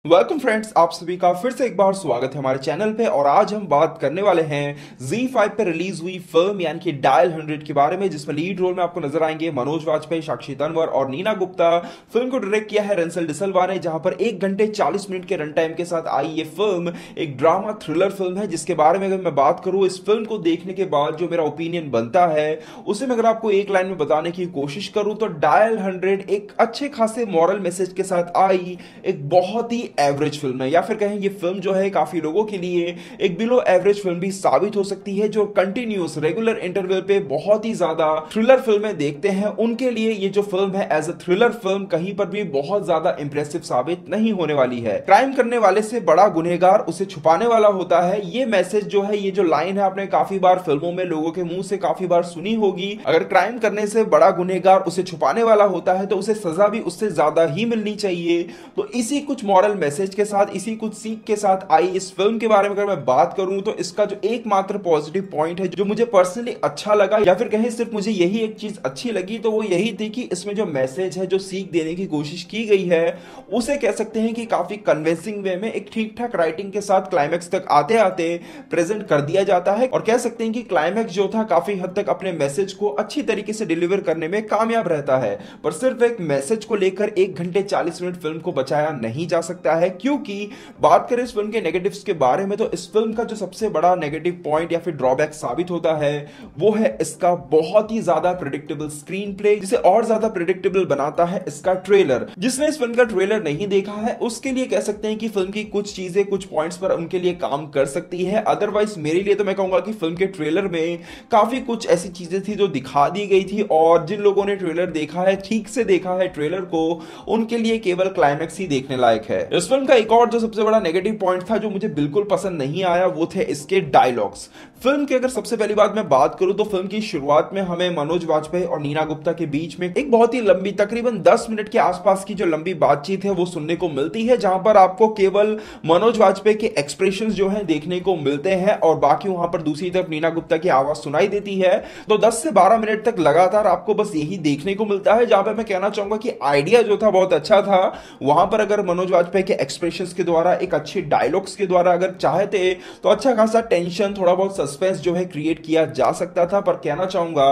Welcome friends, आप सभी का फिर से एक बार स्वागत है हमारे चैनल पे। और आज हम बात करने वाले हैं Z5 पे रिलीज हुई फिल्म यानी कि डायल 100 के बारे में, जिसमें लीड रोल में आपको नजर आएंगे मनोज वाजपेयी, साक्षी तन्वर और नीना गुप्ता। फिल्म को डायरेक्ट किया है रेंसल डिसल्वा ने, जहां पर 1 घंटे 40 मिनट के रन टाइम के साथ आई ये फिल्म एक ड्रामा थ्रिलर फिल्म है, जिसके बारे में अगर मैं बात करूं इस फिल्म को देखने के बाद जो मेरा ओपिनियन बनता है उसे मैं अगर आपको एक लाइन में बताने की कोशिश करूं तो डायल 100 एक अच्छे खासे मॉरल मैसेज के साथ आई एक बहुत ही एवरेज फिल्म है, या फिर कहें ये फिल्म जो है काफी लोगों के लिए एक बिलो एवरेज फिल्म भी साबित हो सकती है। जो कंटिन्यूस रेगुलर इंटरवल पे बहुत ही ज्यादा थ्रिलर फिल्में देखते हैं उनके लिए ये जो फिल्म है एज अ थ्रिलर फिल्म कहीं पर भी बहुत ज्यादा इंप्रेसिव साबित नहीं होने वाली है। क्राइम करने वाले से बड़ा गुनहगार उसे छुपाने वाला होता है, ये मैसेज जो है, ये जो लाइन है, आपने काफी बार फिल्मों में लोगों के मुंह से काफी बार सुनी होगी। अगर क्राइम करने से बड़ा गुनहगार उसे छुपाने वाला होता है तो उसे सजा भी उससे ज्यादा ही मिलनी चाहिए। तो इसी कुछ मॉरल मैसेज के साथ, इसी कुछ सीख के साथ आई इस फिल्म के बारे में अगर मैं बात करूं तो इसका जो एकमात्र पॉजिटिव पॉइंट है जो मुझे पर्सनली अच्छा लगा, या फिर कहें सिर्फ मुझे यही एक चीज अच्छी लगी, तो वो यही थी कि इसमें जो मैसेज है, जो सीख देने की कोशिश की गई है, उसे कह सकते हैं कि काफी कन्विंसिंग वे में एक ठीक ठाक राइटिंग के साथ क्लाइमैक्स तक आते आते प्रेजेंट कर दिया जाता है। और कह सकते हैं कि क्लाइमैक्स जो था काफी हद तक अपने मैसेज को अच्छी तरीके से डिलीवर करने में कामयाब रहता है। पर सिर्फ एक मैसेज को लेकर 1 घंटे 40 मिनट फिल्म को बचाया नहीं जा सकता है, क्योंकि बात करें इस फिल्म के नेगेटिव्स के बारे में तो इस फिल्म का जो सबसे बड़ा नेगेटिव पॉइंट या फिर ड्रॉबैक साबित होता है वो है इसका बहुत ही ज्यादा प्रेडिक्टेबल स्क्रीन प्ले। जिसे और ज्यादा प्रेडिक्टेबल बनाता है इसका ट्रेलर। जिसने इस फिल्म का ट्रेलर नहीं देखा है उसके लिए कह सकते हैं कि फिल्म की कुछ चीजें कुछ पॉइंट्स पर उनके लिए काम कर सकती है। अदरवाइज मेरे लिए तो मैं कहूंगा कि फिल्म के ट्रेलर में काफी कुछ ऐसी चीजें थी जो दिखा दी गई थी, और जिन लोगों ने ट्रेलर देखा है, ठीक से देखा है ट्रेलर को, उनके लिए केवल क्लाइमैक्स ही देखने लायक है। इस फिल्म का एक और जो सबसे बड़ा नेगेटिव पॉइंट था जो मुझे बिल्कुल पसंद नहीं आया वो थे इसके डायलॉग्स। फिल्म की अगर सबसे पहली बात मैं बात करूं तो फिल्म की शुरुआत में हमें मनोज वाजपेयी और नीना गुप्ता के बीच में एक बहुत ही लंबी, तकरीबन 10 मिनट के आसपास की जो लंबी बातचीत है वो सुनने को मिलती है, जहां पर आपको केवल मनोज वाजपेयी के एक्सप्रेशंस जो है देखने को मिलते हैं और बाकी वहां पर दूसरी तरफ नीना गुप्ता की आवाज सुनाई देती है। तो 10 से 12 मिनट तक लगातार आपको बस यही देखने को मिलता है, जहां पर मैं कहना चाहूंगा कि आइडिया जो था बहुत अच्छा था। वहां पर अगर मनोज वाजपेयी के एक्सप्रेशंस के द्वारा, एक अच्छी डायलॉग्स के द्वारा अगर चाहते तो अच्छा खासा टेंशन, थोड़ा बहुत सस्पेंस जो है क्रिएट किया जा सकता था। पर कहना चाहूंगा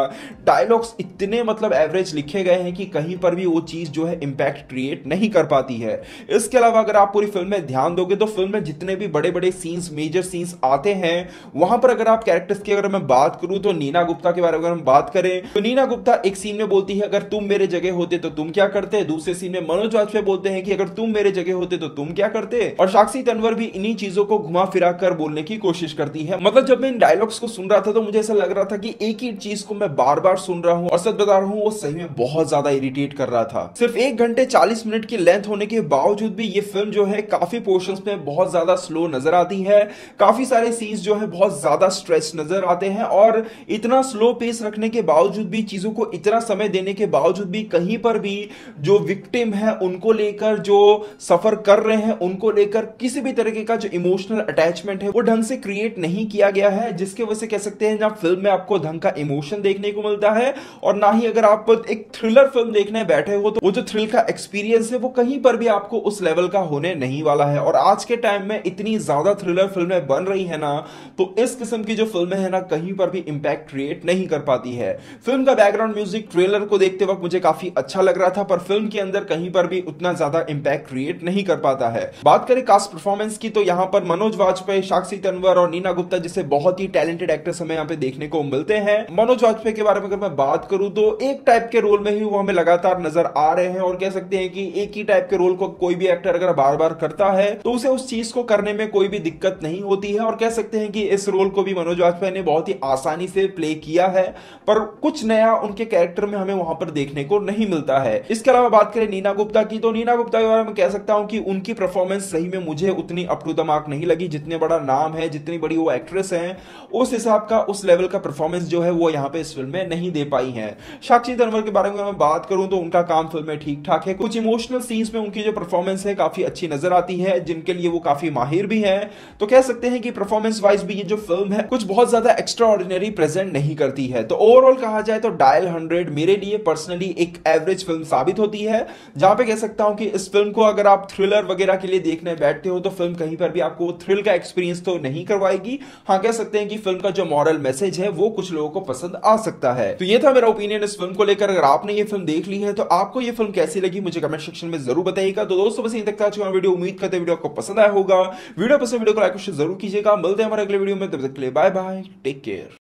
डायलॉग्स इतने मतलब एवरेज लिखे गए हैं कि कहीं पर भी वो चीज जो है इंपैक्ट क्रिएट नहीं कर पाती है। इसके अलावा अगर आप पूरी फिल्म में ध्यान दोगे तो फिल्म में जितने भी बड़े बड़े सीन्स, मेजर सीन्स आते हैं, वहां पर अगर आप कैरेक्टर्स की अगर मैं बात करूं तो नीना गुप्ता के बारे में अगर हम बात करें तो नीना गुप्ता एक सीन में बोलती है अगर तुम मेरे जगह होते तो तुम क्या करते। दूसरे सीन में मनोज वाजपेयी बोलते हैं कि अगर तुम मेरे जगह होते तो तुम क्या करते। और साक्षी तन्वर भी इन्हीं चीजों को घुमा फिरा कर बोलने की कोशिश करती है। मतलब जब मैं इन डायलॉग्स को सुन रहा था तो मुझे ऐसा लग रहा था कि एक ही चीज को मैं बार बार सुन रहा हूं, और सच बता रहा हूं वो सही में बहुत ज्यादा इरिटेट कर रहा था। सिर्फ 1 घंटे 40 मिनट की लेंथ होने के बावजूद भी ये फिल्म जो है काफी पोर्शंस में बहुत ज्यादा स्लो नजर आती है। काफी सारे सीन्स जो है बहुत ज्यादा स्ट्रेच नजर आते हैं, और इतना स्लो पेस रखने के बावजूद भी, चीजों को इतना समय देने के बावजूद भी कहीं पर भी जो विक्टिम है उनको लेकर, जो सफर कर रहे हैं उनको लेकर किसी भी तरीके का जो इमोशनल अटैचमेंट है वो ढंग से क्रिएट नहीं किया गया है। जिसके वजह से कह सकते हैं ना फिल्म में आपको ढंग का इमोशन देखने को मिलता है, और ना ही अगर आप एक थ्रिलर फिल्म देखने बैठे हो तो वो जो थ्रिल का एक्सपीरियंस है वो कहीं पर भी आपको उस लेवल का होने नहीं वाला है। और आज के टाइम में इतनी ज्यादा थ्रिलर फिल्में बन रही है ना, तो इस किस्म की जो फिल्में है ना कहीं पर भी इंपैक्ट क्रिएट नहीं कर पाती है। फिल्म का बैकग्राउंड म्यूजिक ट्रेलर को देखते वक्त मुझे काफी अच्छा लग रहा था, पर फिल्म के अंदर कहीं पर भी उतना ज्यादा इंपैक्ट क्रिएट नहीं कर पाता है। बात करें कास्ट परफॉर्मेंस की तो यहाँ पर मनोज वाजपेयी, साक्षी तन्वर और नीना गुप्ता जैसे बहुत ही टैलेंटेड एक्टर्स हमें यहाँ पे देखने को मिलते हैं। मनोज वाजपेयी के बारे में अगर मैं बात करूं तो एक टाइप के रोल में ही वो हमें लगातार नजर आ रहे हैं, और कह सकते हैं कि एक ही टाइप के रोल को कोई भी एक्टर अगर बार बार करता है तो उसे उस चीज को करने में कोई भी दिक्कत नहीं होती है। और कह सकते हैं कि इस रोल को भी मनोज वाजपेयी ने बहुत ही आसानी से प्ले किया है, पर कुछ नया उनके कैरेक्टर में हमें वहां पर देखने को नहीं मिलता है। इसके अलावा बात करें नीना गुप्ता की तो नीना गुप्ता के बारे में कह सकता हूं कि उनकी परफॉर्मेंस सही में मुझे उतनी अप टू द मार्क नहीं लगी। जितने बड़ा नाम है, जितनी बड़ी वो एक्ट्रेस है, उस हिसाब का, उस लेवल का परफॉर्मेंस जो है वो यहाँ पे इस फिल्म में नहीं दे पाई है। साक्षी तन्वर के बारे में मैं बात करूं तो उनका काम फिल्म में ठीक ठाक है। कुछ इमोशनल सीन्स में उनकी जो परफॉर्मेंस है काफी अच्छी नजर आती है, जिनके लिए वो काफी माहिर भी है। तो कह सकते हैं कि परफॉर्मेंस वाइज भी ये जो फिल्म है कुछ बहुत ज्यादा एक्स्ट्रा ऑर्डिनरी प्रेजेंट नहीं करती है। तो ओवरऑल कहा जाए तो डायल 100 मेरे लिए पर्सनली एक एवरेज फिल्म साबित होती है, जहां पे कह सकता हूं कि इस फिल्म को अगर आप थ्रिलर थ्रिलर वगैरह के लिए देखने बैठते हो तो फिल्म कहीं पर भी आपको थ्रिल का एक्सपीरियंस तो नहीं करवाएगी। हाँ, कह सकते हैं कि फिल्म का जो मॉरल मैसेज है वो कुछ लोगों को पसंद आ सकता है। तो ये था मेरा ओपिनियन इस फिल्म को लेकर। अगर आपने ये फिल्म देख ली है तो आपको ये फिल्म कैसी लगी मुझे कमेंट सेक्शन में जरूर बताइएगा। तो दोस्तों बस यहीं तक था आज का वीडियो। उम्मीद करते हैं वीडियो आपको पसंद आया होगा। वीडियो पसंद वीडियो को लाइक जरूर कीजिएगा। मिलते हैं हमारे अगले वीडियो में, तब तक के लिए बाय बाय, टेक केयर।